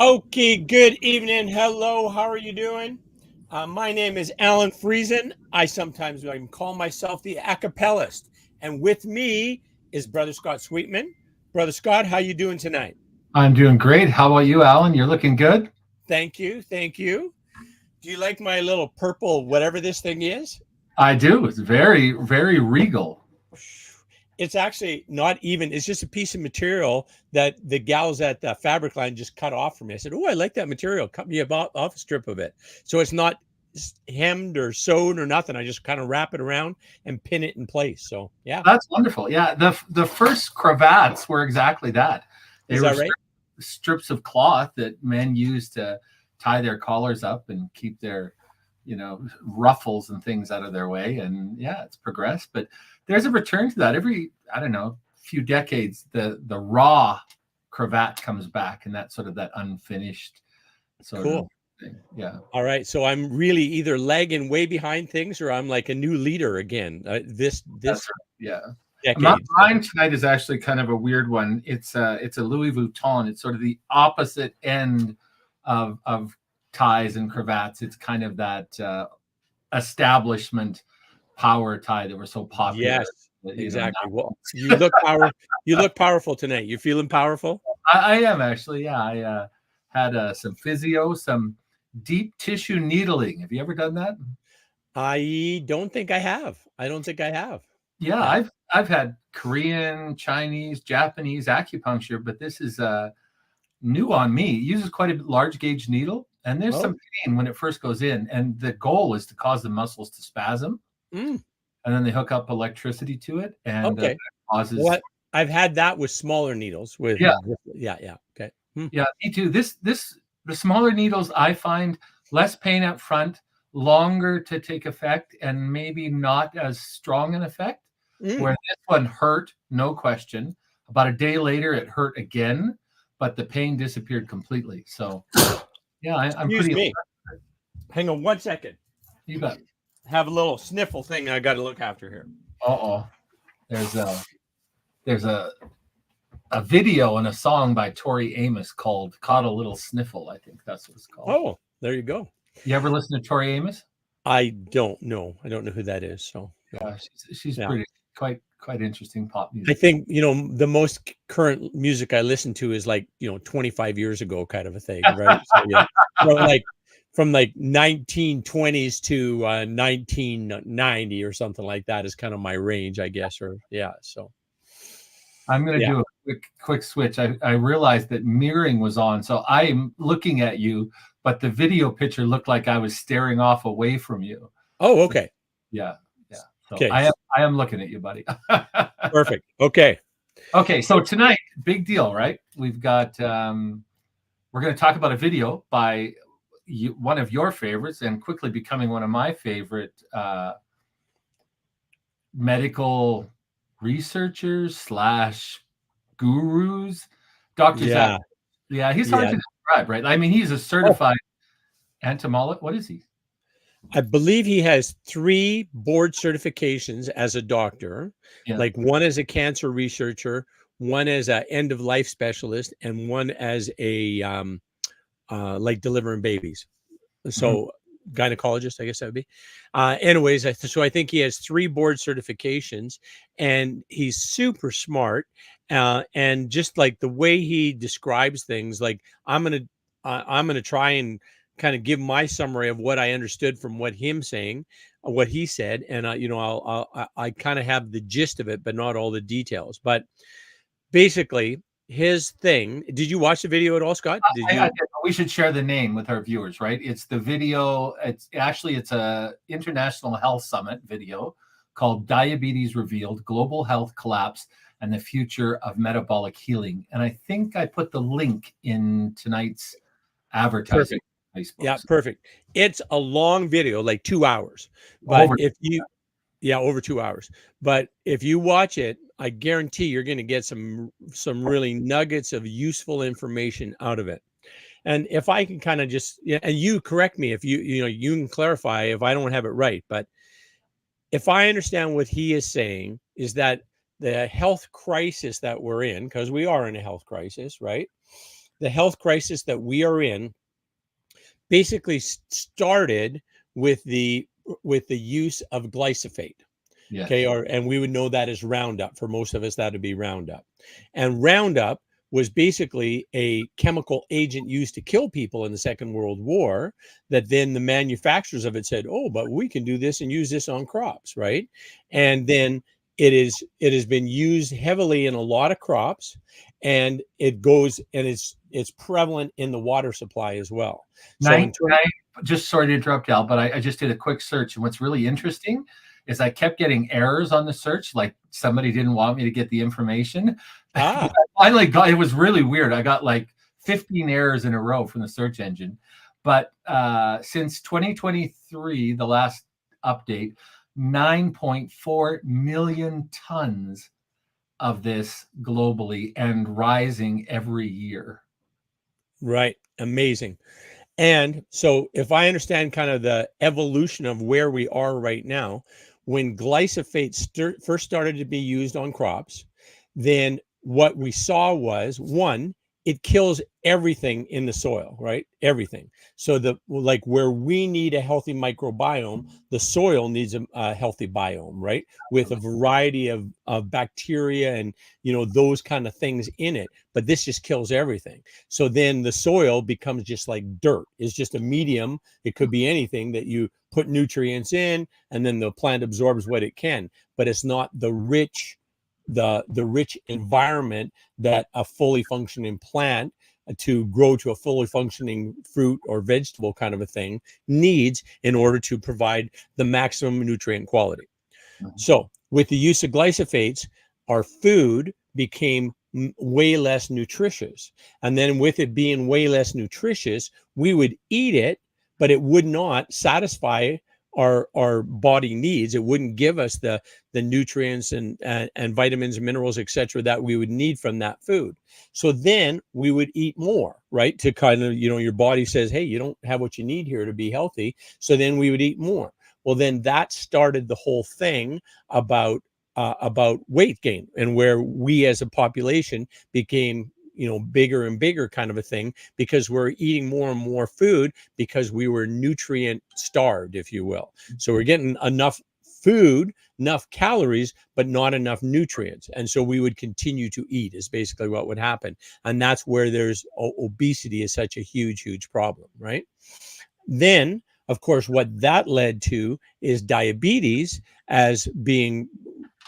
Okay, good evening. Hello, how are you doing? My name is Alan Friesen. I sometimes call myself the acapellist. And with me is Brother Scott Sweetman. Brother Scott, how you doing tonight? I'm doing great. How about you, Alan? You're looking good. Thank you, thank you. Do you like my little purple whatever this thing is? I do. It's very, very regal. It's actually not even, it's just a piece of material that the gals at the fabric line just cut off for me. I said, oh, I like that material. Cut me off a strip of it. So it's not hemmed or sewed or nothing. I just kind of wrap it around and pin it in place. So yeah. That's wonderful. Yeah, the first cravats were exactly that. They Is were that right? strips of cloth that men used to tie their collars up and keep their, ruffles and things out of their way. And yeah, it's progressed, but there's a return to that every, I don't know, few decades. The raw cravat comes back, and that's sort of that unfinished sort of Cool. thing. Yeah. All right. So I'm really either lagging way behind things or I'm like a new leader again. This That's right. Yeah. decade. Mine tonight is actually kind of a weird one. It's a Louis Vuitton. It's sort of the opposite end of ties and cravats. It's kind of that establishment power tie that were so popular. Yes, exactly. Now. Well, you look powerful tonight. You feeling powerful? I am actually. Yeah, I had some physio, some deep tissue needling. Have you ever done that? I don't think I have. I don't think I have. Yeah, Yeah. I've had Korean, Chinese, Japanese acupuncture, but this is new on me. It uses quite a large gauge needle, and there's Oh, some pain when it first goes in. And the goal is to cause the muscles to spasm, mm, and then they hook up electricity to it, and that okay. causes. What I've had that with smaller needles. Yeah, Yeah, yeah. Okay. yeah, me too. This the smaller needles I find less pain up front, longer to take effect, and maybe not as strong an effect. Where Mm, this one hurt, no question. About a day later, it hurt again, but the pain disappeared completely. So, yeah, I'm excuse pretty. me. Hang on 1 second. You bet. Have a little sniffle thing I got to look after here. Uh-oh. There's a there's a video and a song by Tori Amos called "Caught a Little Sniffle." I think that's what it's called. Oh, there you go. You ever listen to Tori Amos? I don't know. I don't know who that is. So no. Yeah, she's Yeah. pretty quite interesting pop I music. think, the most current music I listen to is like, 25 years ago kind of a thing, right? So yeah, from like 1920s to 1990 or something like that is kind of my range, I guess. Or yeah, so I'm going to yeah. do a quick switch. I realized that mirroring was on, so I'm looking at you, but the video picture looked like I was staring off away from you. Oh, So okay. yeah, yeah. So Okay. I am looking at you, buddy. Perfect. Okay. Okay, so tonight, big deal, right? We've got we're going to talk about a video by one of your favorites and quickly becoming one of my favorite medical researchers slash gurus, Dr. Zack. Yeah. Yeah, he's hard Yeah. to describe, right? I mean, he's a Oh, certified entomologist. What is he? I believe he has 3 board certifications as a doctor, Yeah. like one as a cancer researcher, one as a end of life specialist, and one as a like delivering babies. Mhm. So gynecologist, I guess that would be. Anyways, so I think he has 3 board certifications, and he's super smart. And just like the way he describes things, like I'm gonna try and kind of give my summary of what I understood from what he said, and I kind of have the gist of it, but not all the details. But basically, his thing. Did you watch the video at all, Scott? Did I you? we should share the name with our viewers, right? It's the video. It's a international health summit video called "Diabetes Revealed: Global Health Collapse and the Future of Metabolic Healing." And I think I put the link in tonight's advertising Perfect. on Facebook. Yeah, perfect. It's a long video, like 2 hours. But Over. if you yeah, over 2 hours. But if you watch it, I guarantee you're gonna get some really nuggets of useful information out of it. And if I can kind of just yeah, and you correct me if you can clarify if I don't have it right, but if I understand what he is saying is that the health crisis that we're in, because we are in a health crisis, right? the health crisis that we are in basically started with the use of glyphosate. Okay, Yes. and we would know that as Roundup. For most of us, that would be Roundup. And Roundup was basically a chemical agent used to kill people in the Second World War, that then the manufacturers of it said, oh, but we can do this and use this on crops, right? And then it has been used heavily in a lot of crops, and it goes and it's prevalent in the water supply as well. So in Can I just, sorry to interrupt, Al, but I just did a quick search, and what's really interesting is I kept getting errors on the search, like somebody didn't want me to get the information. I finally got, it was really weird. I got like 15 errors in a row from the search engine. But since 2023, the last update, 9.4 million tons of this globally, and rising every year. Right, amazing. And so, if I understand kind of the evolution of where we are right now, when glyphosate first started to be used on crops, then what we saw was, one, it kills everything in the soil, right? Everything. So like where we need a healthy microbiome, the soil needs a healthy biome, right? With a variety of bacteria and those kind of things in it. But this just kills everything. So then the soil becomes just like dirt. It's just a medium. It could be anything that you put nutrients in, and then the plant absorbs what it can. But it's not the rich environment that a fully functioning plant to grow to a fully functioning fruit or vegetable kind of a thing needs in order to provide the maximum nutrient quality. So with the use of glyphosates, our food became way less nutritious. And then with it being way less nutritious, we would eat it, but it would not satisfy our body needs. It wouldn't give us the nutrients and vitamins, minerals, etc., that we would need from that food. So then we would eat more, right? To kind of, your body says, hey, you don't have what you need here to be healthy. So then we would eat more. Well, then that started the whole thing about weight gain, and where we as a population became bigger and bigger kind of a thing, because we're eating more and more food because we were nutrient starved, if you will. So we're getting enough food, enough calories, but not enough nutrients. And so we would continue to eat, is basically what would happen. And that's where there's obesity is such a huge problem, right? Then, of course, what that led to is diabetes as being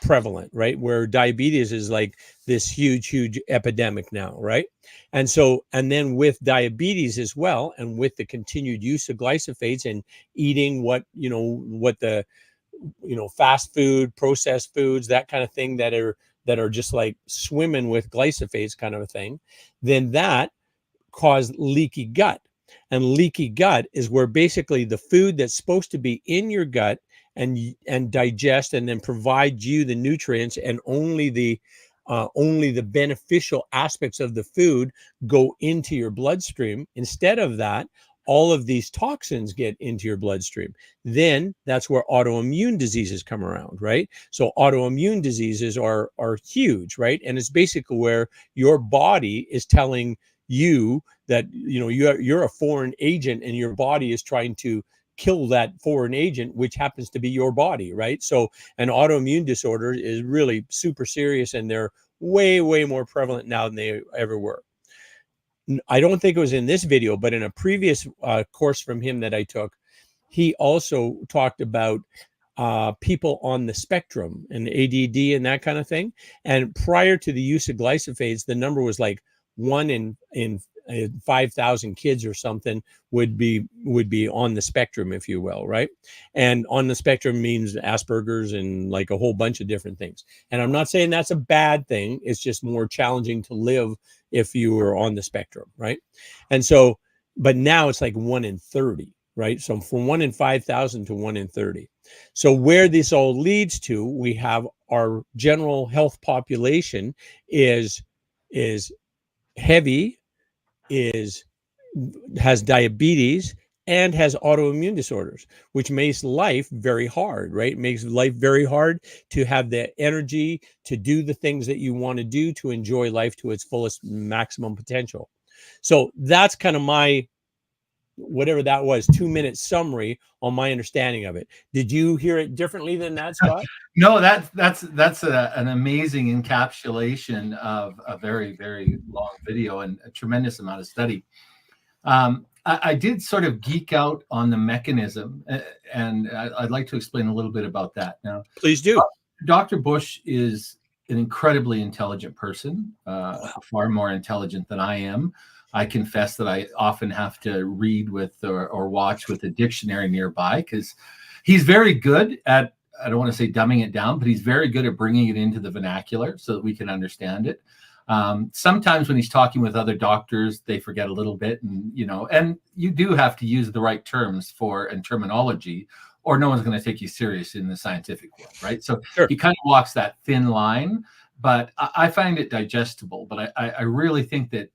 prevalent, right? Where diabetes is like this huge epidemic now, right? And so, and then with diabetes as well, and with the continued use of glyphosates and eating what the fast food, processed foods, that kind of thing, that are just like swimming with glyphosates kind of a thing, then that caused leaky gut. And leaky gut is where basically the food that's supposed to be in your gut and digest and then provide you the nutrients, and only the beneficial aspects of the food go into your bloodstream. Instead of that, all of these toxins get into your bloodstream. Then that's where autoimmune diseases come around, right? So autoimmune diseases are huge, right? And it's basically where your body is telling you that you're a foreign agent, and your body is trying to kill that foreign agent, which happens to be your body, right? So an autoimmune disorder is really super serious, and they're way more prevalent now than they ever were. I don't think it was in this video, but in a previous course from him that I took, he also talked about people on the spectrum and ADD and that kind of thing. And prior to the use of glyphosates, the number was like 1 in 5,000 kids or something would be on the spectrum, if you will, right? And on the spectrum means Asperger's and like a whole bunch of different things. And I'm not saying that's a bad thing. It's just more challenging to live if you were on the spectrum, right? And so, but now it's like 1 in 30, right? So from 1 in 5,000 to 1 in 30. So where this all leads to, we have our general health population is heavy, has diabetes, and has autoimmune disorders, which makes life very hard, right? It makes life very hard to have the energy to do the things that you want to do to enjoy life to its fullest maximum potential. So that's kind of my, whatever that was, 2-minute summary on my understanding of it. Did you hear it differently than that, Scott? No, that's an amazing encapsulation of a very, very long video and a tremendous amount of study. I did sort of geek out on the mechanism, and I'd like to explain a little bit about that now. Please do. Dr. Bush is an incredibly intelligent person, far more intelligent than I am. I confess that I often have to read with or watch with a dictionary nearby, because he's very good at, I don't want to say dumbing it down, but he's very good at bringing it into the vernacular so that we can understand it. Sometimes when he's talking with other doctors, they forget a little bit, and you do have to use the right terms and terminology, or no one's going to take you serious in the scientific world, right? So Sure. he kind of walks that thin line, but I find it digestible. But I really think that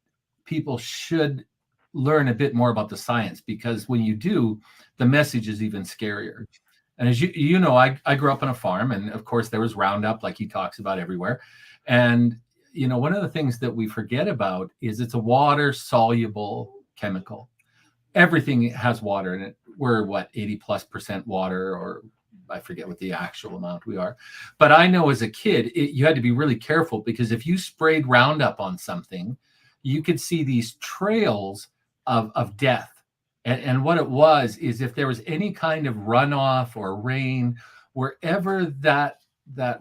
people should learn a bit more about the science, because when you do, the message is even scarier. And as you know, I grew up on a farm, and of course there was Roundup, like he talks about everywhere. And one of the things that we forget about is it's a water soluble chemical. Everything has water in it. We're 80+% water, or I forget what the actual amount we are. But I know as a kid, you had to be really careful, because if you sprayed Roundup on something, you could see these trails of death. And what it was is, if there was any kind of runoff or rain, wherever that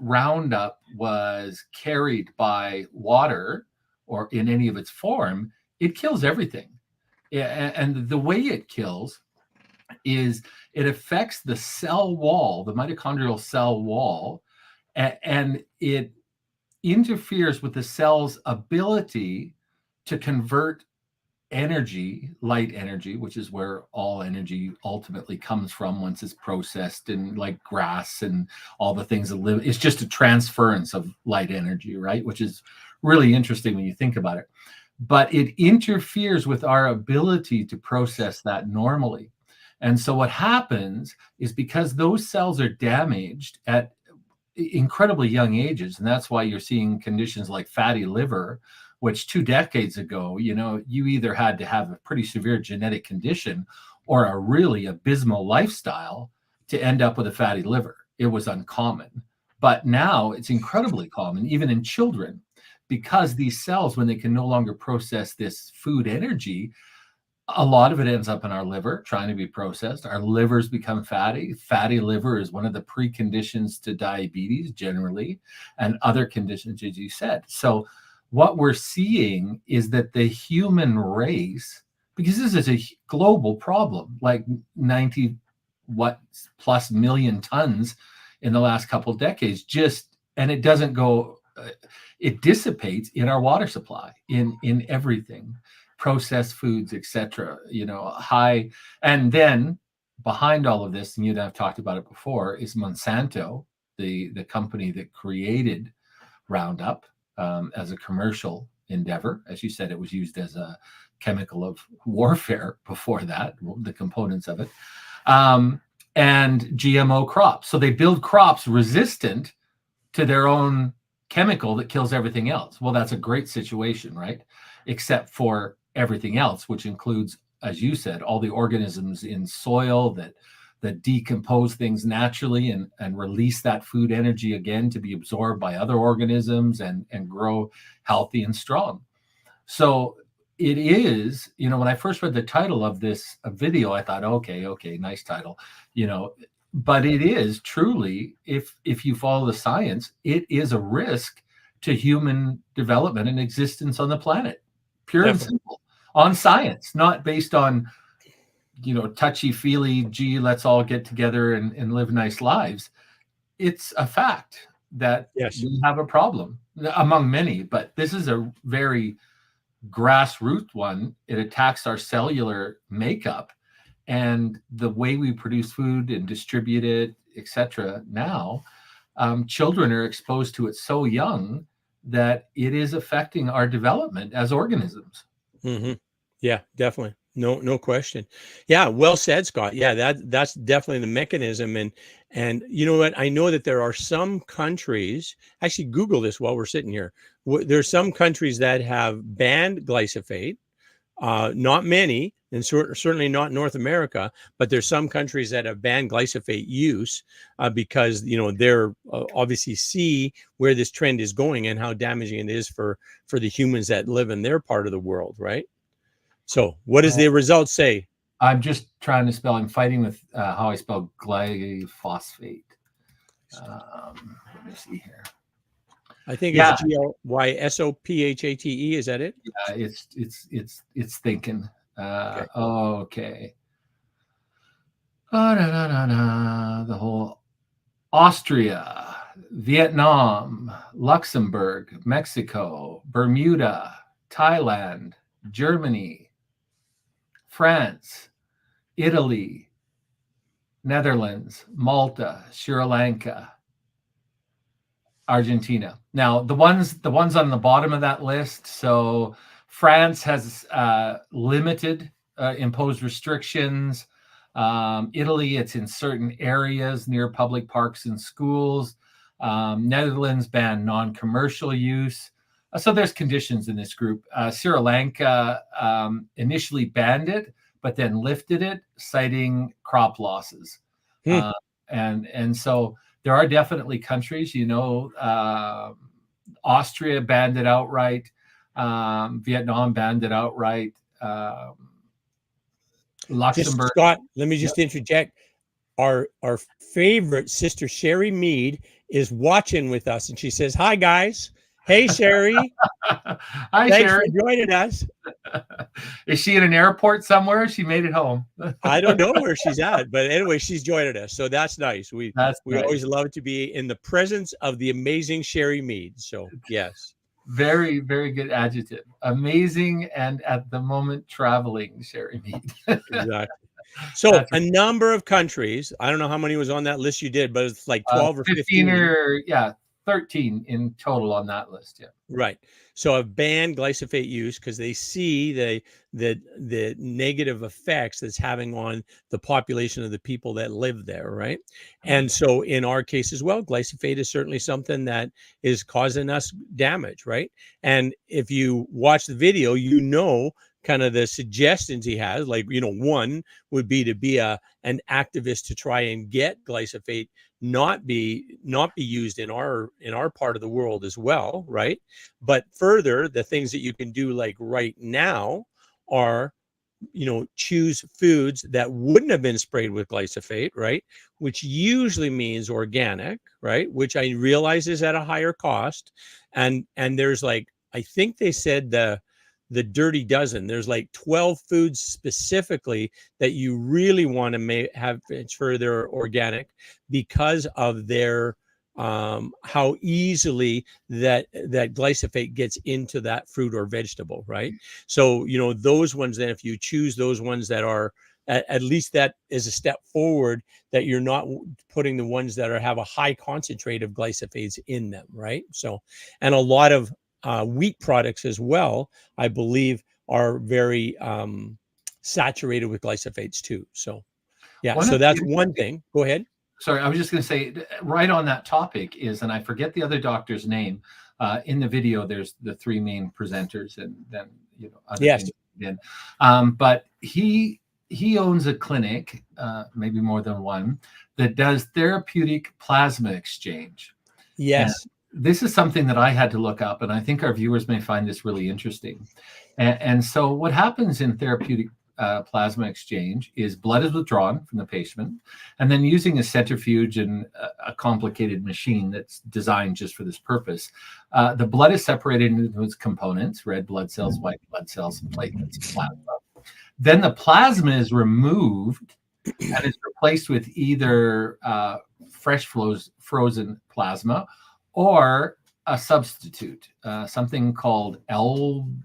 Roundup was carried by water or in any of its form, it kills everything. And the way it kills is it affects the cell wall, the mitochondrial cell wall, and it interferes with the cell's ability to convert energy, light energy, which is where all energy ultimately comes from once it's processed, and like grass and all the things that live. It's just a transference of light energy, right? Which is really interesting when you think about it. But it interferes with our ability to process that normally. And so what happens is, because those cells are damaged at incredibly young ages, and that's why you're seeing conditions like fatty liver, which 2 decades ago, you either had to have a pretty severe genetic condition or a really abysmal lifestyle to end up with a fatty liver. It was uncommon. But now it's incredibly common, even in children, because these cells, when they can no longer process this food energy, a lot of it ends up in our liver trying to be processed. Our livers become fatty. Fatty liver is one of the preconditions to diabetes generally, and other conditions, as you said. So what we're seeing is that the human race, because this is a global problem, like 90 plus million tons in the last couple of decades, and it doesn't go, it dissipates in our water supply, in everything, processed foods, etc. High. And then behind all of this, and you and I've talked about it before, is Monsanto, the company that created Roundup as a commercial endeavor. As you said, it was used as a chemical of warfare before that, the components of it, and GMO crops. So they build crops resistant to their own chemical that kills everything else. Well, that's a great situation, right? Except for everything else, which includes, as you said, all the organisms in soil that decompose things naturally and release that food energy again to be absorbed by other organisms and grow healthy and strong. So it is, when I first read the title of this video, I thought, okay, nice title, but it is truly, if you follow the science, it is a risk to human development and existence on the planet, pure and simple, on science, not based on touchy-feely, gee, let's all get together and live nice lives. It's a fact that we have a problem, among many, but this is a very grassroots one. It attacks our cellular makeup and the way we produce food and distribute it, etc. Now, children are exposed to it so young that it is affecting our development as organisms. Mm-hmm. Yeah, definitely. No question. Yeah, well said, Scott. Yeah, that's definitely the mechanism. And you know what? I know that there are some countries, actually Google this while we're sitting here. There's some countries that have banned glyphosate. Not many, and certainly not North America, but there's some countries that have banned glyphosate use because they're obviously see where this trend is going and how damaging it is for the humans that live in their part of the world, right? So, what does the results say? I'm just trying to spell. I'm fighting with how I spell glyphosate. Let me see here. I think it's GLYSOPHATE. Is that it? Yeah, it's thinking. Okay. Okay. The whole Austria, Vietnam, Luxembourg, Mexico, Bermuda, Thailand, Germany, France, Italy, Netherlands, Malta, Sri Lanka, Argentina. Now, the ones on the bottom of that list. So France has limited, imposed restrictions. Italy, it's in certain areas near public parks and schools. Netherlands banned non-commercial use. So there's conditions in this group. Sri Lanka initially banned it, but then lifted it, citing crop losses. And so there are definitely countries, Austria banned it outright. Vietnam banned it outright. Luxembourg. Scott, let me just interject. Our favorite sister Sherry Mead is watching with us, and she says, "Hi guys, hey Sherry, Hi thanks Sherry. for joining us." Is she in an airport somewhere? She made it home. I don't know where she's at, but anyway, she's joining us, so that's nice. We nice. Always love to be in the presence of the amazing Sherry Mead. So yes. Very, very good adjective. Amazing, and at the moment traveling, Sherry Mead. Exactly. So a number of countries. I don't know how many was on that list you did, but it's like 12 or 15 or 13 in total on that list. Yeah. Right. So I've banned glyphosate use because they see the negative effects that's having on the population of the people that live there, right? And so in our case as well, glyphosate is certainly something that is causing us damage, right? And if you watch the video, kind of the suggestions he has, like, one would be to be an activist to try and get glyphosate not be used in our part of the world as well, right? But further, the things that you can do like right now are, choose foods that wouldn't have been sprayed with glyphosate, right? Which usually means organic, right? Which I realize is at a higher cost. And there's like, I think they said the dirty dozen. There's like 12 foods specifically that you really want to have ensure they're organic because of their how easily that glyphosate gets into that fruit or vegetable, right? So those ones, then if you choose those ones that are at least that is a step forward, that you're not putting the ones that have a high concentrate of glyphosates in them, right? So, and a lot of wheat products as well, I believe, are very saturated with glyphosates too. So, yeah, so that's one thing. Go ahead. Sorry, I was just going to say, right on that topic is, and I forget the other doctor's name. In the video, there's the three main presenters, and then other things. But he owns a clinic, maybe more than one, that does therapeutic plasma exchange. Yes. And this is something that I had to look up, and I think our viewers may find this really interesting. And so what happens in therapeutic plasma exchange is blood is withdrawn from the patient, and then using a centrifuge and a complicated machine that's designed just for this purpose, the blood is separated into its components: red blood cells, white blood cells, and platelets, and plasma. Then the plasma is removed and is replaced with either fresh frozen plasma or a substitute, something called albumin.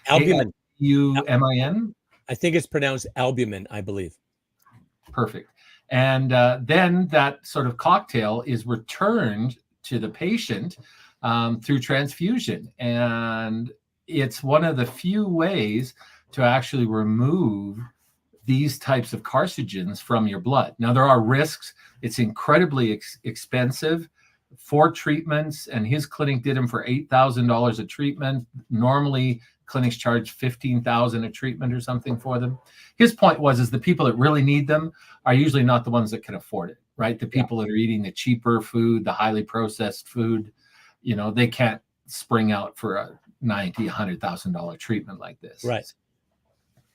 Albumin. Albumin. I think it's pronounced albumin, I believe. Perfect. And then that sort of cocktail is returned to the patient through transfusion. And it's one of the few ways to actually remove these types of carcinogens from your blood. Now, there are risks. It's incredibly expensive. 4 treatments, and his clinic did him for $8,000 a treatment. Normally, clinics charge $15,000 a treatment or something for them. His point was, is the people that really need them are usually not the ones that can afford it, right? The people that are eating the cheaper food, the highly processed food, you know, they can't spring out for a $90,000-$100,000 treatment like this. Right.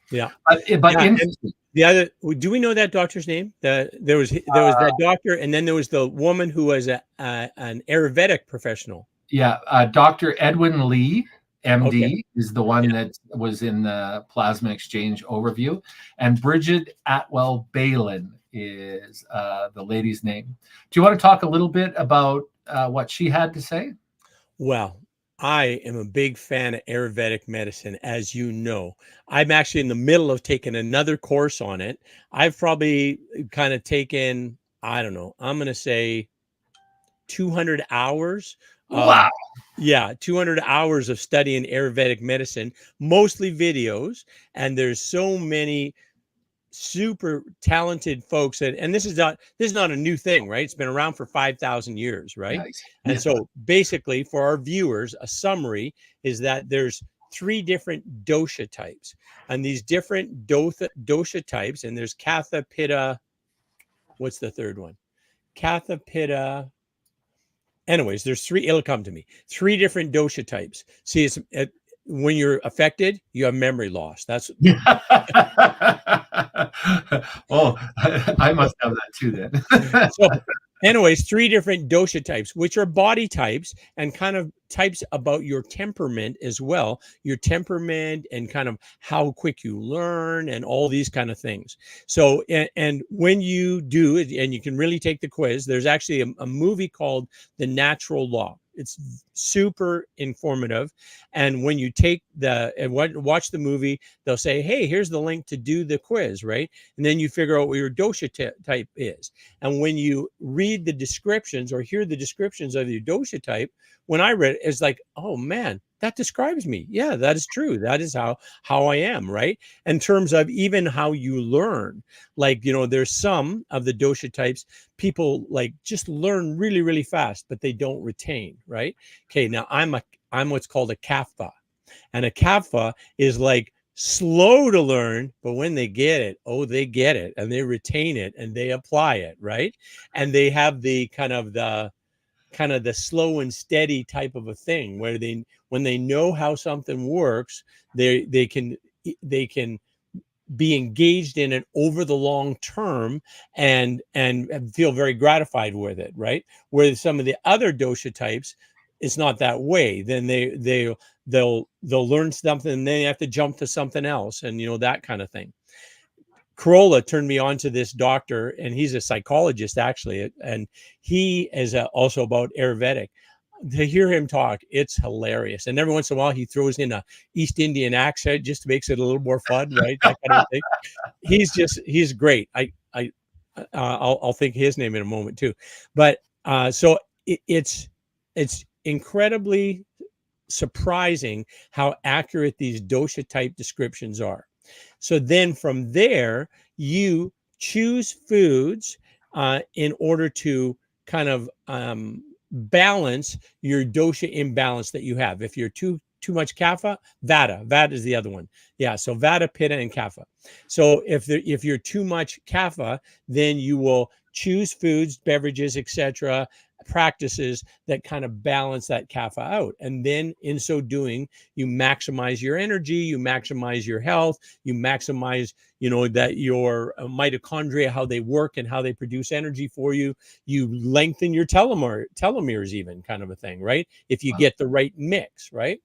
Yeah. But Yeah, interesting. the other, do we know that doctor's name? There was that doctor, and then there was the woman who was an Ayurvedic professional. Yeah, Dr. Edwin Lee, MD, Okay. is the one that was in the plasma exchange overview, and Bridget Atwell Balin is the lady's name. Do you want to talk a little bit about what she had to say? Well, I am a big fan of Ayurvedic medicine, as you know. I'm actually in the middle of taking another course on it. I've probably kind of taken, I don't know, I'm going to say 200 hours of, Wow. yeah, 200 hours of studying Ayurvedic medicine, mostly videos. And there's so many super talented folks and this is not a new thing, right? It's been around for 5,000 years, right? Nice. And so basically for our viewers, a summary is that there's 3 different dosha types, and these different dosha types, and there's Kapha, Pitta, what's the third one? Kapha, Pitta. Anyways, there's 3, it'll come to me. 3 different dosha types. See, when you're affected, you have memory loss. That's Oh, I must have that too then. so anyways, 3 different dosha types, which are body types and kind of types about your temperament as well, your temperament and kind of how quick you learn and all these kind of things. So, and when you do it, and you can really take the quiz, there's actually a movie called The Natural Law. It's super informative. And when you take and watch the movie, they'll say, hey, here's the link to do the quiz, right? And then you figure out what your dosha type is. And when you read the descriptions or hear the descriptions of your dosha type, when I read it, it's like, oh man, that describes me. Yeah, that is true. That is how I am, right? In terms of even how you learn, like, you know, there's some of the dosha types people like just learn really, really fast, but they don't retain, right? Okay, now I'm what's called a kapha, and a kapha is like slow to learn, but when they get it, oh, they get it and they retain it and they apply it, right? And they have the kind of the slow and steady type of a thing where when they know how something works, they can be engaged in it over the long term and feel very gratified with it, right? Whereas some of the other dosha types, it's not that way. Then they'll learn something and then they have to jump to something else, and you know, that kind of thing. Corolla turned me on to this doctor, and he's a psychologist actually, and he is also about Ayurvedic. To hear him talk, it's hilarious. And every once in a while, he throws in a East Indian accent just makes it a little more fun, right? That kind of thing. He's great. I'll think his name in a moment too. But so it's incredibly surprising how accurate these dosha type descriptions are. So then from there, you choose foods in order to kind of balance your dosha imbalance that you have. If you're too much kapha, vata is the other one. Yeah, so vata, pitta, and kapha. So if you're too much kapha, then you will choose foods, beverages, etc., practices that kind of balance that kapha out. And then in so doing, you maximize your energy, you maximize your health, you maximize, you know, that your mitochondria, how they work and how they produce energy for you. You lengthen your telomeres even, kind of a thing, right? If you get the right mix, right?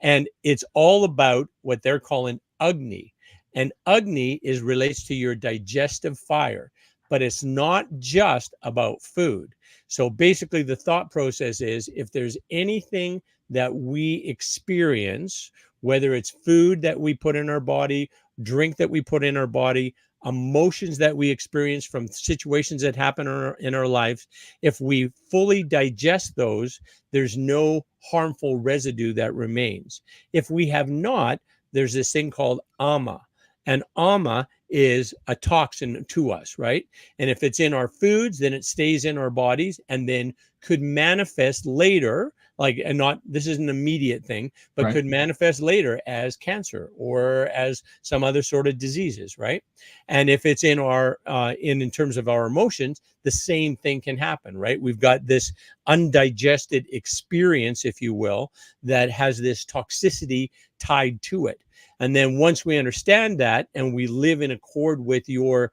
And it's all about what they're calling Agni. And Agni relates to your digestive fire, but it's not just about food. So basically the thought process is, if there's anything that we experience, whether it's food that we put in our body, drink that we put in our body, emotions that we experience from situations that happen in our lives, if we fully digest those, there's no harmful residue that remains. If we have not, there's this thing called ama. And ama is a toxin to us, right? And if it's in our foods, then it stays in our bodies and then could manifest later, like, and not, this is an immediate thing, but Right. could manifest later as cancer or as some other sort of diseases, right? And if it's in our in terms of our emotions, the same thing can happen, right? We've got this undigested experience, if you will, that has this toxicity tied to it. And then once we understand that and we live in accord with your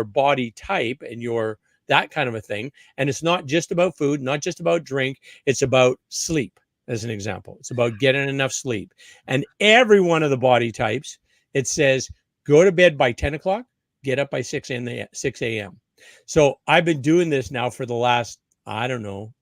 body type and your that kind of a thing, and it's not just about food, not just about drink, it's about sleep. As an example, it's about getting enough sleep. And every one of the body types, it says go to bed by 10 o'clock, get up by 6 a.m. So I've been doing this now for the last, I don't know,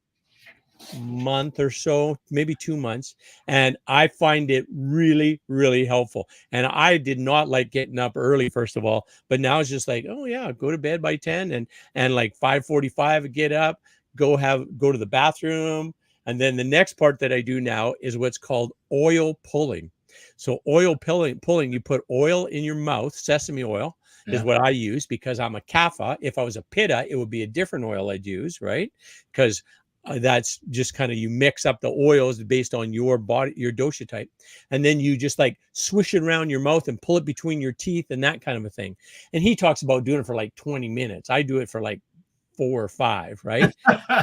month or so, maybe 2 months. And I find it really, really helpful. And I did not like getting up early, first of all, but now it's just like, oh yeah, go to bed by 10 and like 5:45, get up, go to the bathroom. And then the next part that I do now is what's called oil pulling. So oil pulling, you put oil in your mouth, sesame oil is Yeah. what I use because I'm a kapha. If I was a pitta, it would be a different oil I'd use, right? Because that's just kind of, you mix up the oils based on your body, your dosha type, and then you just like swish it around your mouth and pull it between your teeth and that kind of a thing. And he talks about doing it for like 20 minutes. I do it for like 4 or 5, right?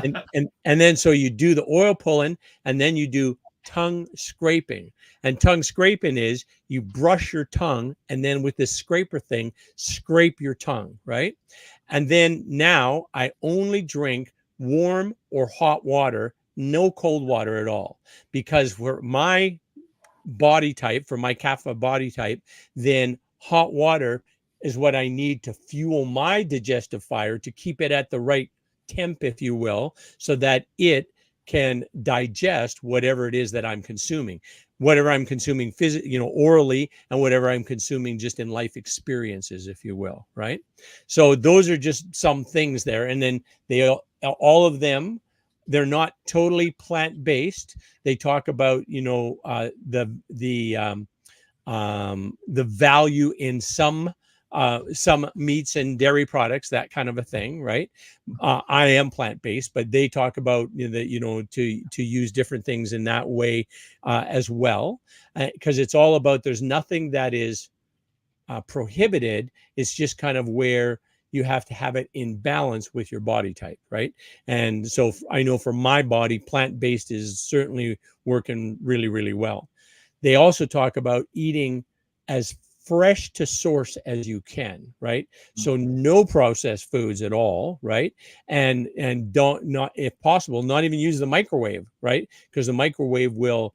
And then so you do the oil pulling, and then you do tongue scraping. And tongue scraping is you brush your tongue, and then with this scraper thing, scrape your tongue, right? And then now I only drink warm or hot water, no cold water at all, because for my body type, for my kapha body type, then hot water is what I need to fuel my digestive fire to keep it at the right temp, if you will, so that it can digest whatever it is that I'm consuming, whatever I'm consuming orally, and whatever I'm consuming just in life experiences, if you will, right? So those are just some things there. And then they all of them, they're not totally plant-based. They talk about the value in some meats and dairy products, that kind of a thing, right? I am plant-based, but they talk about to use different things in that way as well, because it's all about, there's nothing that is prohibited. It's just kind of where you have to have it in balance with your body type, right? And so I know for my body, plant-based is certainly working really, really well. They also talk about eating as fresh to source as you can, right? So no processed foods at all, right? And don't, not, if possible, not even use the microwave, right? Because the microwave will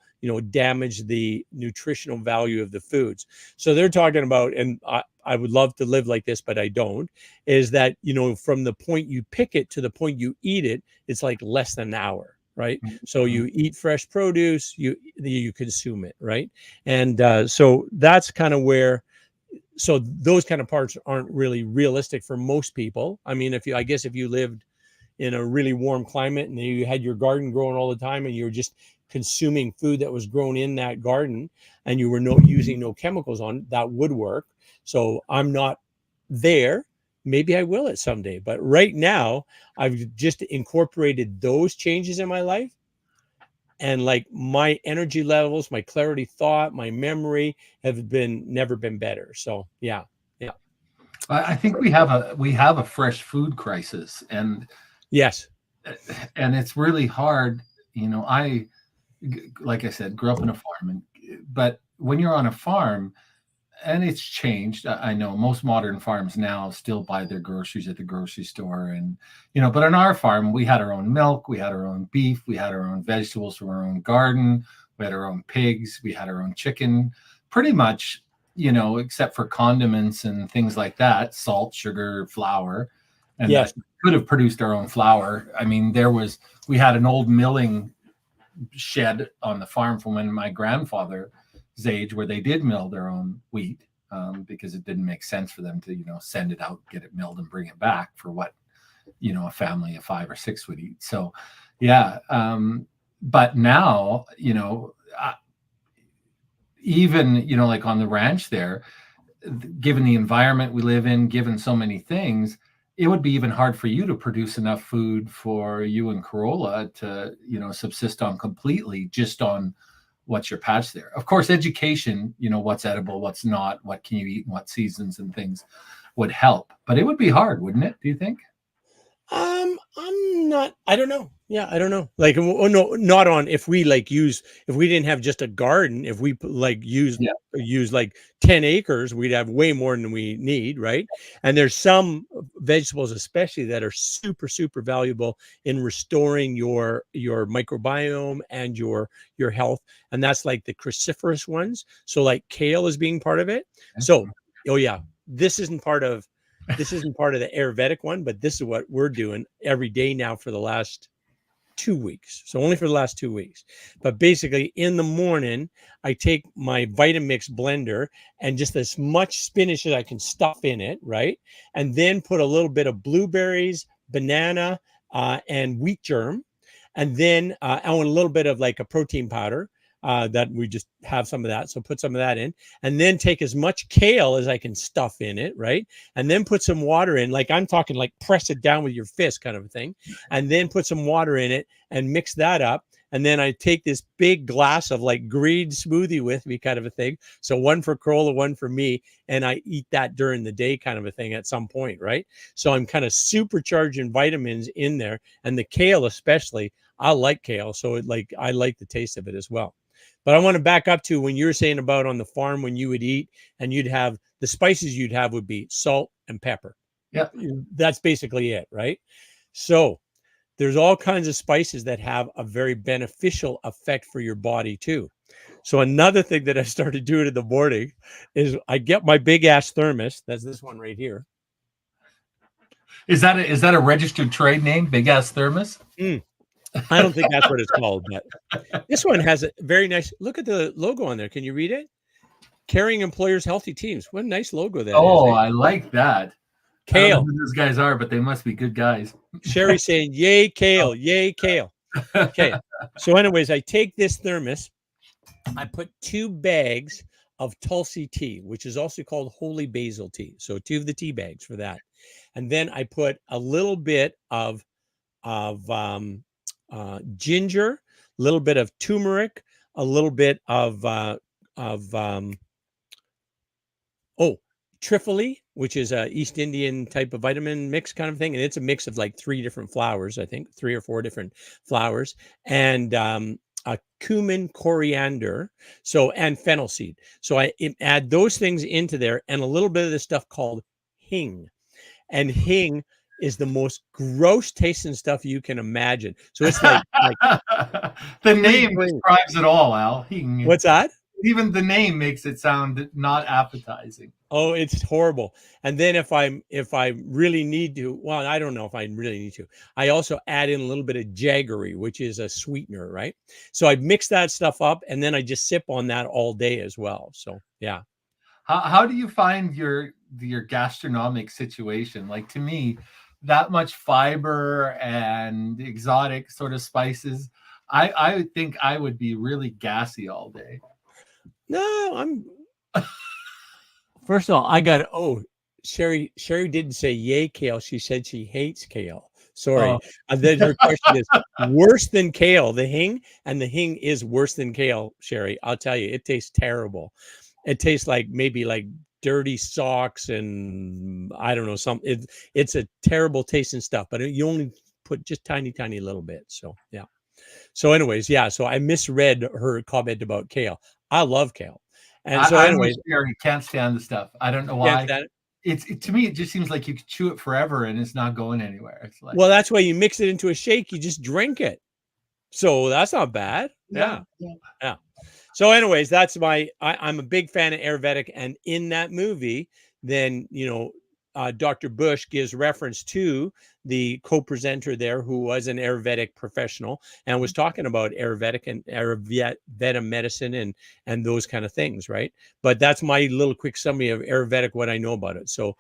damage the nutritional value of the foods. So they're talking about, and I would love to live like this, but I don't, is that from the point you pick it to the point you eat it, it's like less than an hour, right? So you eat fresh produce, you consume it, right? And so that's kind of where, so those kind of parts aren't really realistic for most people. I mean, I guess if you lived in a really warm climate and you had your garden growing all the time and you were just consuming food that was grown in that garden and you were using no chemicals on it, that would work. So I'm not there. Maybe I will at someday, but right now I've just incorporated those changes in my life, and like my energy levels, my clarity thought, my memory have never been better. So yeah. I think we have a fresh food crisis, and Yes. it's really hard. I, like I said, grew up in a farm, but when you're on a farm, and it's changed. I know most modern farms now still buy their groceries at the grocery store, and but on our farm, we had our own milk, we had our own beef, we had our own vegetables from our own garden, we had our own pigs, we had our own chicken, pretty much, except for condiments and things like that, salt, sugar, flour, and Yes. could have produced our own flour. I mean, we had an old milling shed on the farm from when my grandfather's age, where they did mill their own wheat, because it didn't make sense for them to send it out, get it milled, and bring it back for what a family of 5 or 6 would eat. So yeah, but now even like on the ranch there, given the environment we live in, given so many things, it would be even hard for you to produce enough food for you and Corolla to, subsist on completely just on what's your patch there. Of course, education, what's edible, what's not, what can you eat, and what seasons and things would help. But it would be hard, wouldn't it? Do you think? I'm not, I don't know. Yeah, I don't know. Like, oh, no, not on, if we if we didn't have just a garden, if we use like 10 acres, we'd have way more than we need, right? And there's some vegetables, especially, that are super, super valuable in restoring your microbiome and your health. And that's like the cruciferous ones. So like kale is being part of it. So, oh yeah, this isn't part of the Ayurvedic one, but this is what we're doing every day now for the last 2 weeks. So only for the last 2 weeks. But basically, in the morning, I take my Vitamix blender and just as much spinach as I can stuff in it, right? And then put a little bit of blueberries, banana, and wheat germ. And then a little bit of like a protein powder. That we just have some of that. So put some of that in, and then take as much kale as I can stuff in it, right? And then put some water in, like I'm talking like press it down with your fist kind of a thing, and then put some water in it and mix that up. And then I take this big glass of like green smoothie with me kind of a thing. So one for Corolla, one for me. And I eat that during the day kind of a thing at some point, right? So I'm kind of supercharging vitamins in there, and the kale especially. I like kale. So I like the taste of it as well. But I want to back up to when you were saying about on the farm when you would eat and you'd have the spices you'd have would be salt and pepper. Yeah. That's basically it, right? So there's all kinds of spices that have a very beneficial effect for your body too. So another thing that I started doing in the morning is I get my big ass thermos. That's this one right here. Is that a registered trade name, Big Ass Thermos? I don't think that's what it's called, but this one has a very nice, look at the logo on there. Can you read it? Carrying employers, healthy teams. What a nice logo that is. Oh, I like that. Kale. I don't know who those guys are, but they must be good guys. Sherry saying, yay, kale, yay, kale. Okay. So anyways, I take this thermos. I put 2 bags of Tulsi tea, which is also called holy basil tea. So 2 of the tea bags for that. And then I put a little bit of ginger, a little bit of turmeric, a little bit of trifoli, which is a East Indian type of vitamin mix kind of thing. And it's a mix of like 3 different flowers, I think 3 or 4 different flowers, and a cumin, coriander, and fennel seed. So I add those things into there and a little bit of this stuff called hing. And hing is the most gross tasting stuff you can imagine. So it's like the name describes it all, Al. Hing. What's that? Even the name makes it sound not appetizing. Oh, it's horrible. And then if I really need to, well, I don't know if I really need to, I also add in a little bit of jaggery, which is a sweetener, right? So I mix that stuff up and then I just sip on that all day as well. So yeah. How do you find your gastronomic situation? Like, to me, that much fiber and exotic sort of spices, I think I would be really gassy all day. No, I'm first of all, I got Sherry didn't say yay kale. She said she hates kale. Sorry. And then her question is worse than kale, the hing, and the hing is worse than kale, Sherry. I'll tell you, it tastes terrible. It tastes like maybe like dirty socks and I don't know, it's a terrible tasting stuff, but you only put just tiny little bit. So yeah. So anyways, yeah. So I misread her comment about kale. I love kale. And so anyways, I can't stand the stuff. I don't know why. To me, it just seems like you could chew it forever and it's not going anywhere. It's like, well, that's why you mix it into a shake. You just drink it. So that's not bad. Yeah. So anyways, that's I'm a big fan of Ayurvedic. And in that movie, then, Dr. Bush gives reference to the co-presenter there who was an Ayurvedic professional and was talking about Ayurvedic and Ayurveda medicine and those kind of things, right? But that's my little quick summary of Ayurvedic, what I know about it. So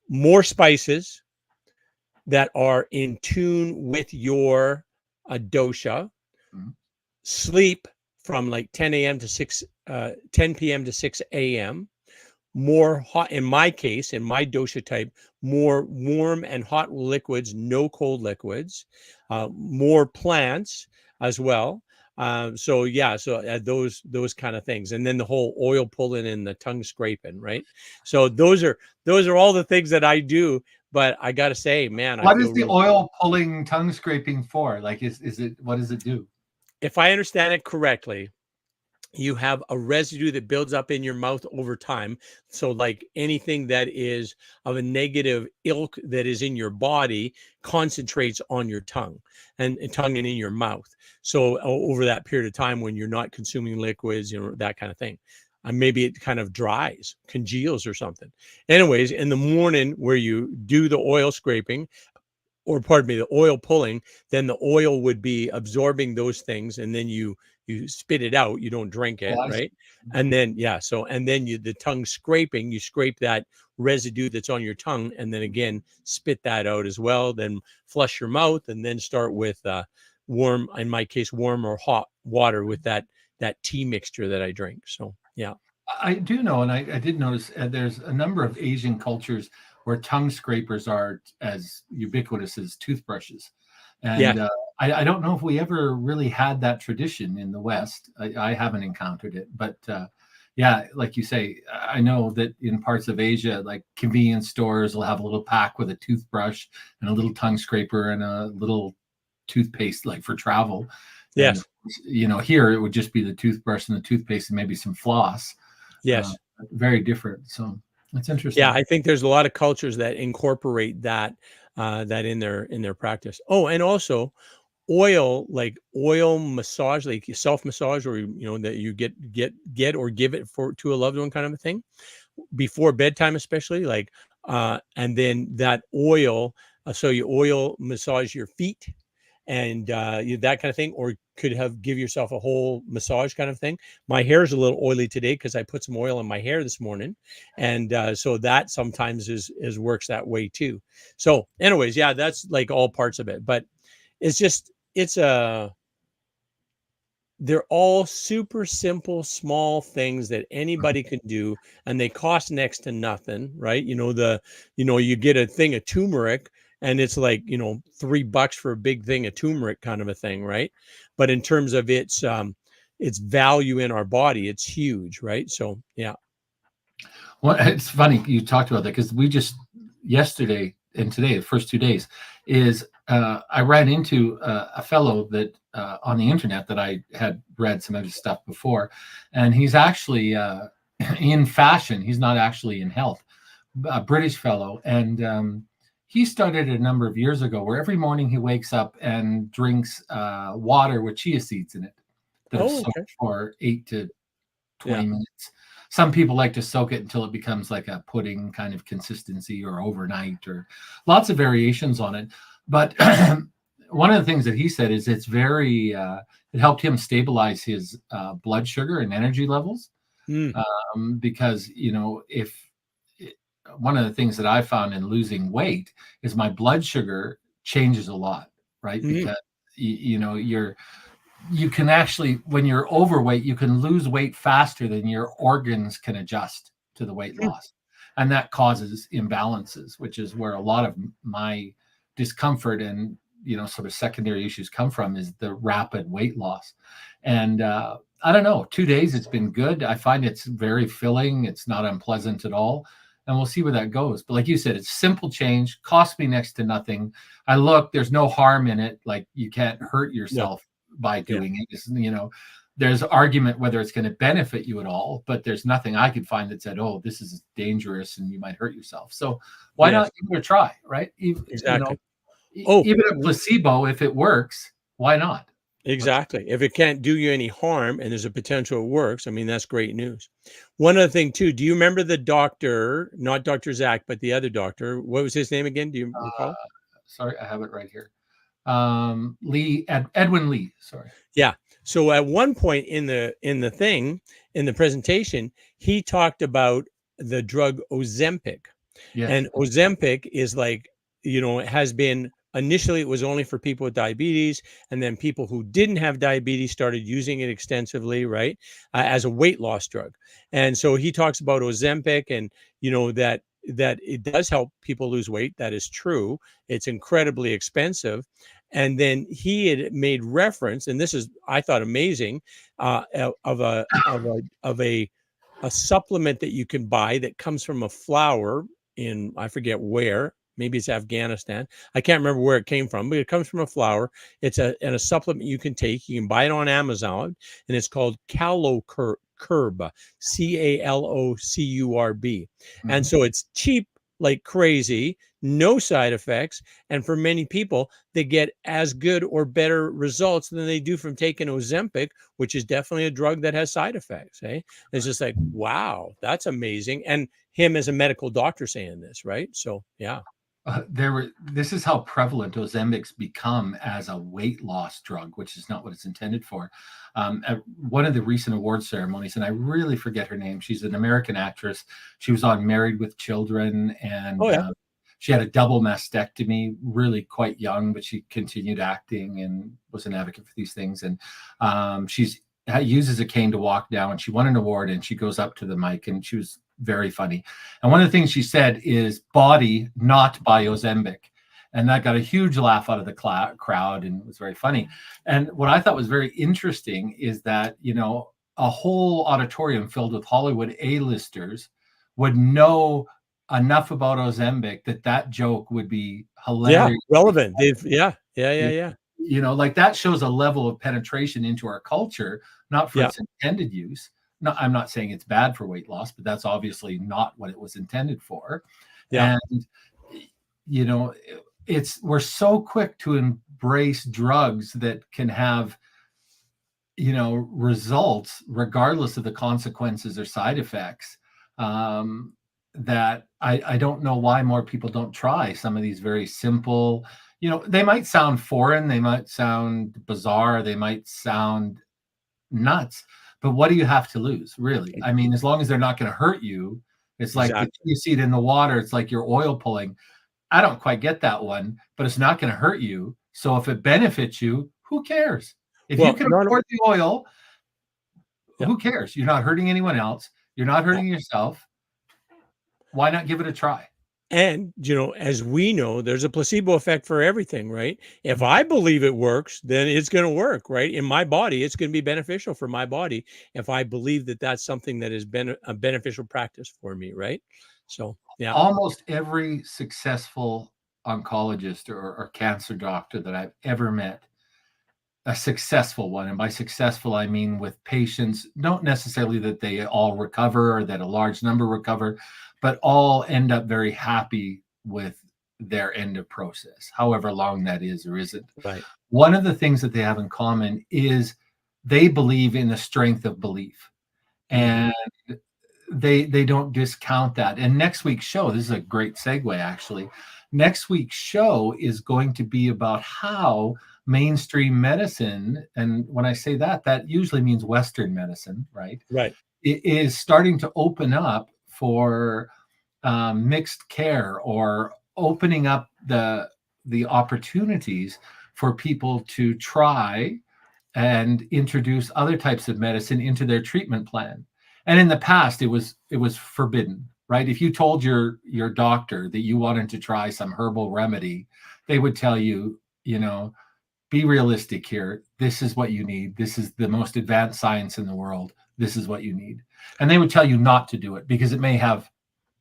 more spices that are in tune with your dosha, sleep from like 10 p.m. to 6 a.m., more hot, in my case, in my dosha type, more warm and hot liquids, no cold liquids, more plants as well. So yeah, so those kind of things, and then the whole oil pulling and the tongue scraping, right? So those are all the things that I do. But I got to say, man, I What is feel the real. oil pulling tongue scraping for? Like, is it, what does it do? If I understand it correctly, you have a residue that builds up in your mouth over time. So, like anything that is of a negative ilk that is in your body concentrates on your tongue and in your mouth. So, over that period of time when you're not consuming liquids, that kind of thing. Maybe it kind of dries, congeals, or something. Anyways, in the morning where you do the oil scraping, or pardon me, the oil pulling, then the oil would be absorbing those things, and then you spit it out. You don't drink Oh, it, I see. right? And then yeah, so and then the tongue scraping, you scrape that residue that's on your tongue, and then again spit that out as well. Then flush your mouth, and then start with warm, in my case, warm or hot water with that tea mixture that I drink. So yeah, I do know, and I did notice there's a number of Asian cultures where tongue scrapers are as ubiquitous as toothbrushes. yeah, And I don't know if we ever really had that tradition in the West. I haven't encountered it, but yeah, like you say, I know that in parts of Asia, like convenience stores will have a little pack with a toothbrush and a little tongue scraper and a little toothpaste, like for travel. And yes, here it would just be the toothbrush and the toothpaste and maybe some floss. uh, yes. Very different. So that's Yeah, interesting. I think there's a lot of cultures that incorporate that in their practice. Oh, and also oil, like oil massage, like self massage, or that you get or give it for to a loved one, kind of a thing, before bedtime, especially, like and then that oil, so you oil massage your feet, and that kind of thing, or could have give yourself a whole massage kind of thing. My hair is a little oily today because I put some oil in my hair this morning, and so that sometimes is works that way too. So anyways, yeah, that's like all parts of it. But it's just it's a they're all super simple, small things that anybody can do, and they cost next to nothing, right? You get a thing of turmeric, and it's like, $3 for a big thing of turmeric, kind of a thing, right? But in terms of its value in our body, it's huge, right? So yeah. Well, it's funny you talked about that because we just yesterday and today, the first 2 days, is I ran into a fellow that on the internet that I had read some of his stuff before, and he's actually in fashion. He's not actually in health. A British fellow, and he started a number of years ago where every morning he wakes up and drinks water with chia seeds in it that have Oh, okay. soaked for 8 to 20 Yeah. minutes. Some people like to soak it until it becomes like a pudding kind of consistency, or overnight, or lots of variations on it. But one of the things that he said is it helped him stabilize his blood sugar and energy levels. Mm, Because, if one of the things that I found in losing weight is my blood sugar changes a lot, right? mm, Because, you can actually, when you're overweight, you can lose weight faster than your organs can adjust to the weight mm, loss. And that causes imbalances, which is where a lot of my discomfort and, sort of secondary issues come from, is the rapid weight loss. And I don't know, 2 days, it's been good. I find it's very filling. It's not unpleasant at all. And we'll see where that goes. But like you said, it's simple change, cost me next to nothing. There's no harm in it. Like, you can't hurt no. yourself by Yeah. doing it. There's argument whether it's going to benefit you at all, but there's nothing I could find that said, "Oh, this is dangerous and you might hurt yourself." So why Yes. not give it a try, right? Exactly. Oh, Even a placebo, if it works, why not? Let's. exactly. If it can't do you any harm and there's a potential it works, I mean, that's great news. One other thing too, do you remember the doctor, not Dr. Zack, but the other doctor? What was his name again? Do you recall? Sorry, I have it right here. Edwin Lee. Sorry. Yeah. So at one point in the presentation, he talked about the drug Ozempic. Yes. And Ozempic is like, it has been initially it was only for people with diabetes, and then people who didn't have diabetes started using it extensively, right, as a weight loss drug. And so he talks about Ozempic, and that it does help people lose weight. That is true. It's incredibly expensive. And then he had made reference, and this is, I thought, amazing, of a supplement that you can buy that comes from a flower in, I forget where, maybe it's Afghanistan. I can't remember where it came from, but it comes from a flower. It's a supplement you can take. You can buy it on Amazon, and it's called Calocurb, Calocurb. And Mhm. so it's cheap like crazy, no side effects, and for many people, they get as good or better results than they do from taking Ozempic, which is definitely a drug that has side effects. It's just like, wow, that's amazing. And him as a medical doctor saying this, right? So yeah. This is how prevalent Ozembic's become as a weight loss drug, which is not what it's intended for. At one of the recent award ceremonies, and I really forget her name. She's an American actress. She was on Married with Children, Oh and yeah. she had a double mastectomy, really quite young, but she continued acting and was an advocate for these things. And she's uses a cane to walk now, and she won an award, and she goes up to the mic, and she was very funny. And one of the things she said is "body, not by Ozempic." And that got a huge laugh out of the crowd, and it was very funny. And what I thought was very interesting is that, a whole auditorium filled with Hollywood A-listers would know enough about Ozempic that joke would be Yeah, hilarious. relevant. Yeah. Like that shows a level of penetration into our culture, not for Yeah, its intended use. No, I'm not saying it's bad for weight loss, but that's obviously not what it was intended for. yeah, And you know, we're so quick to embrace drugs that can have results regardless of the consequences or side effects, that I don't know why more people don't try some of these very simple. They might sound foreign, they might sound bizarre, they might sound nuts, but what do you have to lose, really? I mean, as long as they're not going to hurt you. It's like the exactly. you see it in the water, it's like you're oil pulling. I don't quite get that one, but it's not going to hurt you. So if it benefits you, who cares? If you Well, can not afford the oil, yeah. who cares? You're not hurting anyone else. You're not hurting yourself. Why not give it a try? And, as we know, there's a placebo effect for everything, right? If I believe it works, then it's going to work, right? In my body, it's going to be beneficial for my body if I believe that that's something that has been a beneficial practice for me, right? So, yeah, Almost every successful oncologist or cancer doctor that I've ever met, a successful one, and by successful I mean with patients, not necessarily that they all recover or that a large number recover, but all end up very happy with their end of process, however long that is or isn't. right. One of the things that they have in common is they believe in the strength of belief, Mhm. and they don't discount that. And next week's show, this is a great segue actually. Next week's show is going to be about how mainstream medicine, and when I say that, that usually means Western medicine, right? Right. It is starting to open up for mixed care, or opening up the opportunities for people to try and introduce other types of medicine into their treatment plan. And in the past, it was forbidden, right? If you told your doctor that you wanted to try some herbal remedy, they would tell you, be realistic here. This is what you need. This is the most advanced science in the world. This is what you need. And they would tell you not to do it because it may have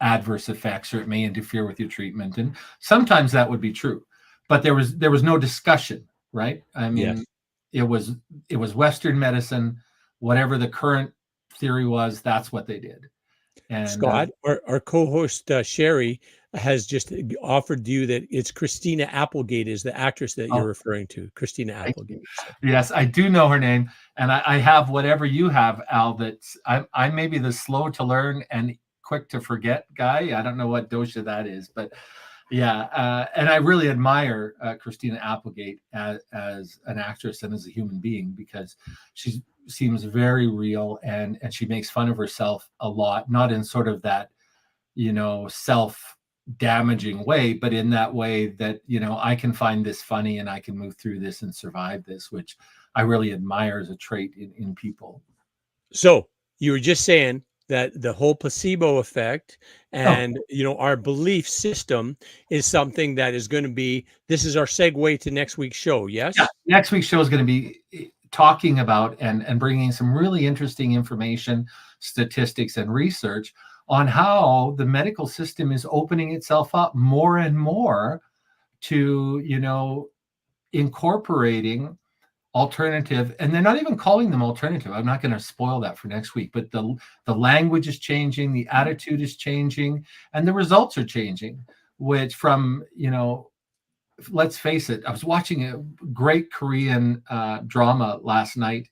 adverse effects or it may interfere with your treatment. And sometimes that would be true. But there was no discussion, right? I mean, Yes. it was it was Western medicine, whatever the current theory was, that's what they did. And Scott, our co-host, Sherry, has just offered you that it's Christina Applegate is the actress that you're oh, referring to. Christina thank you. Applegate. So Yes, I do know her name, and I have whatever you have, Al. That's I may be the slow to learn and quick to forget guy. I don't know what dosha that is, but yeah, and I really admire Christina Applegate as an actress and as a human being, because she seems very real, and she makes fun of herself a lot, not in sort of that self damaging way, but in that way that, I can find this funny and I can move through this and survive this, which I really admire as a trait in people. So you were just saying that the whole placebo effect Oh, and our belief system is something that is going to be, this is our segue to next week's show. yeah. Yes. Next week's show is going to be talking about and bringing some really interesting information, statistics, and research on how the medical system is opening itself up more and more to, incorporating alternative, and they're not even calling them alternative. I'm not going to spoil that for next week, but the language is changing, the attitude is changing, and the results are changing, which from, let's face it, I was watching a great Korean drama last night,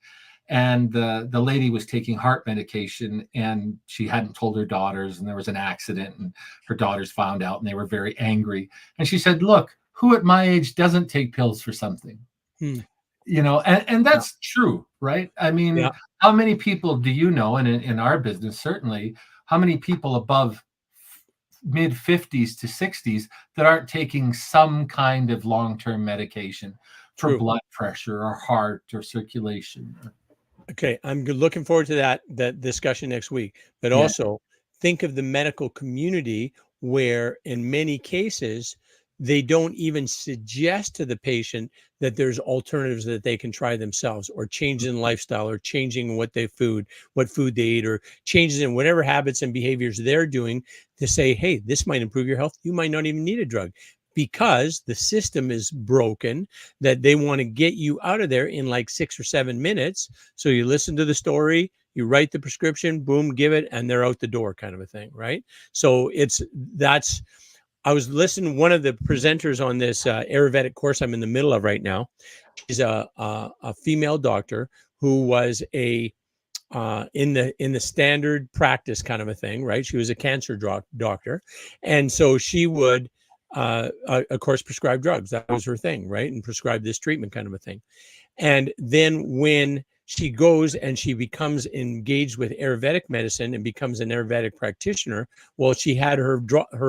and the lady was taking heart medication, and she hadn't told her daughters, and there was an accident, and her daughters found out, and they were very angry. And she said, "Look, who at my age doesn't take pills for something?" Hmm. And Yeah. that's true, right? I mean, Yeah. how many people do you know, and in our business, certainly, how many people above mid 50s to 60s that aren't taking some kind of long-term medication for True. blood pressure or heart or circulation? Okay, I'm looking forward to that discussion next week. But Yeah. also think of the medical community where in many cases they don't even suggest to the patient that there's alternatives that they can try themselves, or changes in lifestyle, or changing what food they eat, or changes in whatever habits and behaviors they're doing to say, hey, this might improve your health. You might not even need a drug, because the system is broken, that they want to get you out of there in like 6 or 7 minutes. So you listen to the story, you write the prescription, boom, give it, and they're out the door, kind of a thing, right? So that's I was listening to one of the presenters on this Ayurvedic course I'm in the middle of right now. She's a female doctor who was in the standard practice kind of a thing, right? She was a cancer doctor, and so she would, of course, prescribe drugs. That was her thing, right? And prescribe this treatment kind of a thing. And then when she goes and she becomes engaged with Ayurvedic medicine and becomes an Ayurvedic practitioner, well, she had her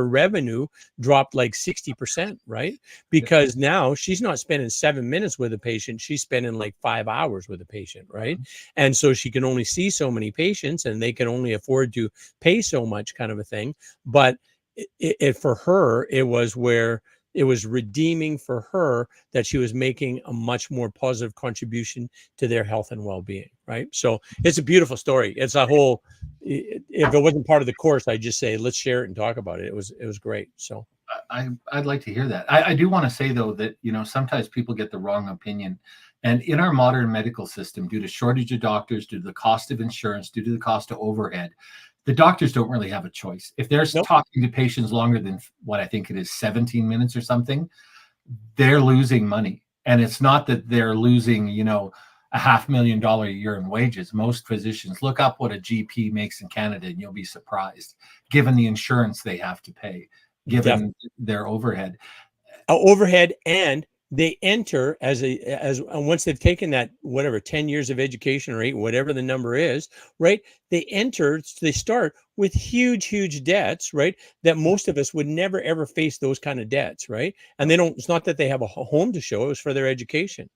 revenue dropped like 60%, right? Because now she's not spending 7 minutes with a patient, she's spending like 5 hours with a patient, right? And so she can only see so many patients, and they can only afford to pay so much, kind of a thing. But for her, it was where it was redeeming for her that she was making a much more positive contribution to their health and well-being, right? So it's a beautiful story. It's a whole, if it wasn't part of the course, I'd just say, let's share it and talk about it. It was great. So I'd like to hear that. I do want to say, though, that, sometimes people get the wrong opinion. And in our modern medical system, due to shortage of doctors, due to the cost of insurance, due to the cost of overhead, the doctors don't really have a choice. If they're nope. talking to patients longer than what I think it is, 17 minutes or something, they're losing money. And it's not that they're losing, $500,000 a year in wages. Most physicians, look up what a GP makes in Canada, and you'll be surprised, given the insurance they have to pay, given their overhead. Overhead, and they enter as once they've taken that, whatever, 10 years of education, or 8, whatever the number is, right? They start with huge debts, right? That most of us would never ever face those kind of debts, right? And it's not that they have a home to show, it was for their education.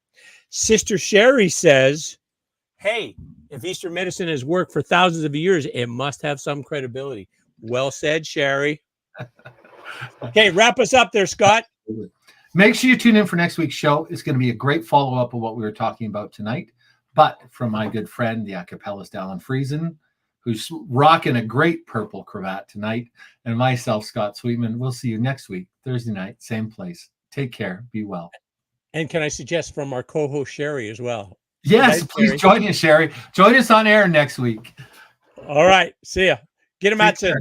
Sister Sherry says, hey, if Eastern medicine has worked for thousands of years, it must have some credibility. Well said, Sherry. Okay, wrap us up there, Scott. Make sure you tune in for next week's show. It's going to be a great follow-up of what we were talking about tonight. But from my good friend, the acapellist Alan Friesen, who's rocking a great purple cravat tonight, and myself, Scott Sweetman, we'll see you next week, Thursday night, same place. Take care. Be well. And can I suggest from our co-host Sherry as well? Yes, Right, please Sherry? join us, Sherry. Join us on air next week. All right. See ya. Get him out to